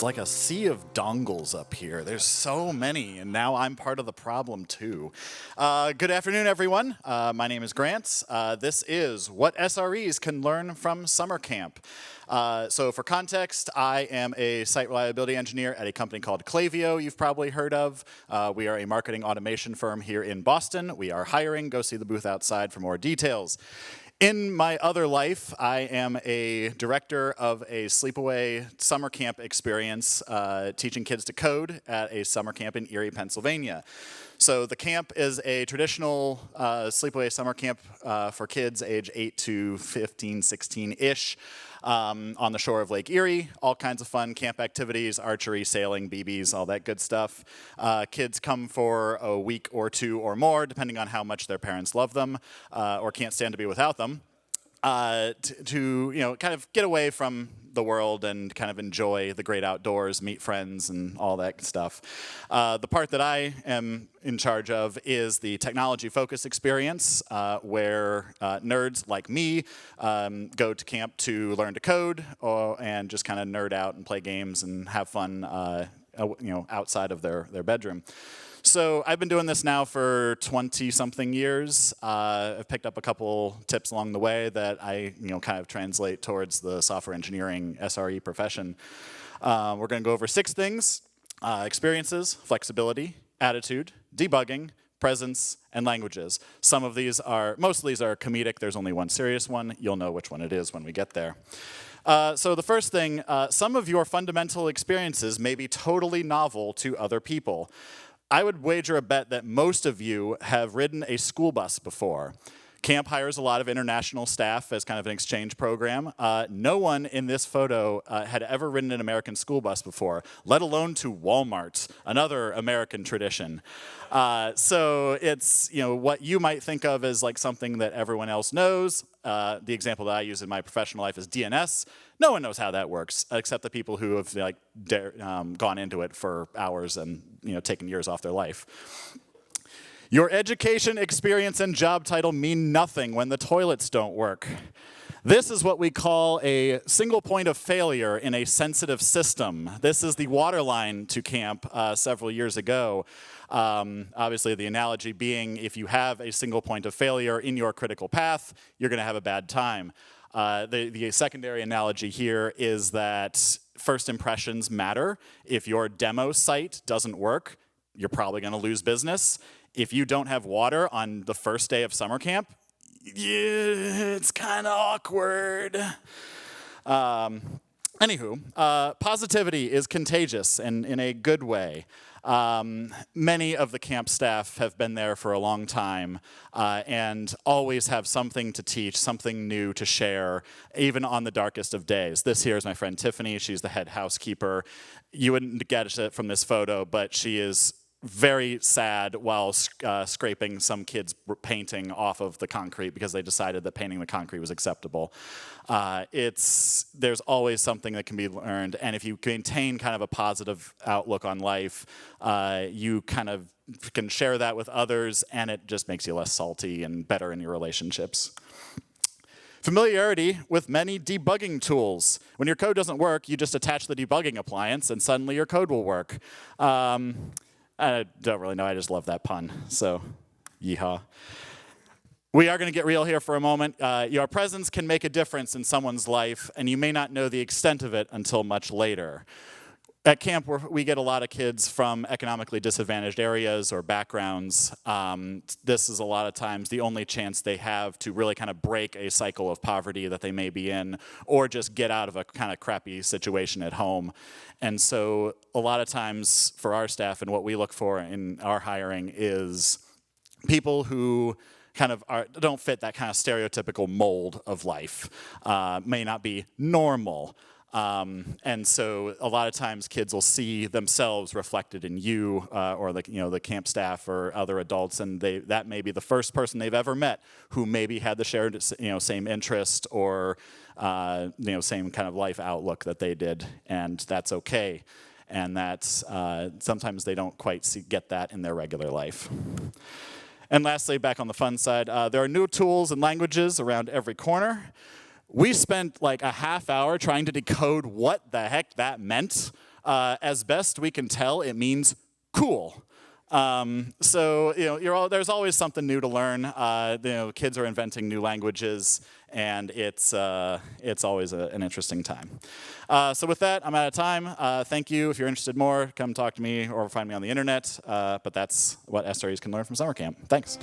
It's like a sea of dongles up here. There's so many, and now I'm part of the problem too. Good afternoon, everyone. My name is Grant. This is what SREs can learn from summer camp. So for context, I am a site reliability engineer at a company called Klaviyo you've probably heard of. We are a marketing automation firm here in Boston. We are hiring. Go see the booth outside for more details. In my other life, I am a director of a sleepaway summer camp experience, teaching kids to code at a summer camp in Erie, Pennsylvania. So the camp is a traditional sleepaway summer camp for kids age 8 to 15, 16-ish. On the shore of Lake Erie, all kinds of fun camp activities, archery, sailing, BBs, all that good stuff. Kids come for a week or two or more, depending on how much their parents love them or can't stand to be without them, to kind of get away from the world and kind of enjoy the great outdoors, meet friends, and all that stuff. The part that I am in charge of is the technology-focused experience, where nerds like me go to camp to learn to code and just kind of nerd out and play games and have fun, outside of their bedroom. So I've been doing this now for 20-something years. I've picked up a couple tips along the way that I kind of translate towards the software engineering SRE profession. We're going to go over 6 things: experiences, flexibility, attitude, debugging, presence, and languages. Most of these are comedic. There's only one serious one. You'll know which one it is when we get there. So the first thing, some of your fundamental experiences may be totally novel to other people. I would wager a bet that most of you have ridden a school bus before. Camp hires a lot of international staff as kind of an exchange program. No one in this photo had ever ridden an American school bus before, let alone to Walmart, another American tradition. So it's what you might think of as like something that everyone else knows. The example that I use in my professional life is DNS. No one knows how that works, except the people who have gone into it for hours and taken years off their life. Your education, experience, and job title mean nothing when the toilets don't work. This is what we call a single point of failure in a sensitive system. This is the waterline to camp several years ago. Obviously, the analogy being if you have a single point of failure in your critical path, you're going to have a bad time. The secondary analogy here is that first impressions matter. If your demo site doesn't work, you're probably going to lose business. If you don't have water on the first day of summer camp, it's kind of awkward. Positivity is contagious and in a good way. Many of the camp staff have been there for a long time and always have something to teach, something new to share, even on the darkest of days. This here is my friend Tiffany. She's the head housekeeper. You wouldn't get it from this photo, but she is very sad while scraping some kids' painting off of the concrete because they decided that painting the concrete was acceptable. There's always something that can be learned, and if you maintain kind of a positive outlook on life, you kind of can share that with others, and it just makes you less salty and better in your relationships. Familiarity with many debugging tools. When your code doesn't work, you just attach the debugging appliance, and suddenly your code will work. I don't really know, I just love that pun, so yeehaw. We are going to get real here for a moment. Your presence can make a difference in someone's life, and you may not know the extent of it until much later. At camp, we get a lot of kids from economically disadvantaged areas or backgrounds. This is a lot of times the only chance they have to really kind of break a cycle of poverty that they may be in, or just get out of a kind of crappy situation at home. And so a lot of times for our staff and what we look for in our hiring is people who kind of don't fit that kind of stereotypical mold of life, may not be normal. And so a lot of times kids will see themselves reflected in you or the camp staff or other adults, and that may be the first person they've ever met who maybe had the shared same interest or same kind of life outlook that they did, and that's okay. And that's sometimes they don't quite get that in their regular life. And lastly, back on the fun side, there are new tools and languages around every corner. We spent like a half hour trying to decode what the heck that meant. As best we can tell, it means cool. So there's always something new to learn. Kids are inventing new languages, and it's always an interesting time. So with that, I'm out of time. Thank you. If you're interested more, come talk to me or find me on the internet. But that's what SREs can learn from summer camp. Thanks.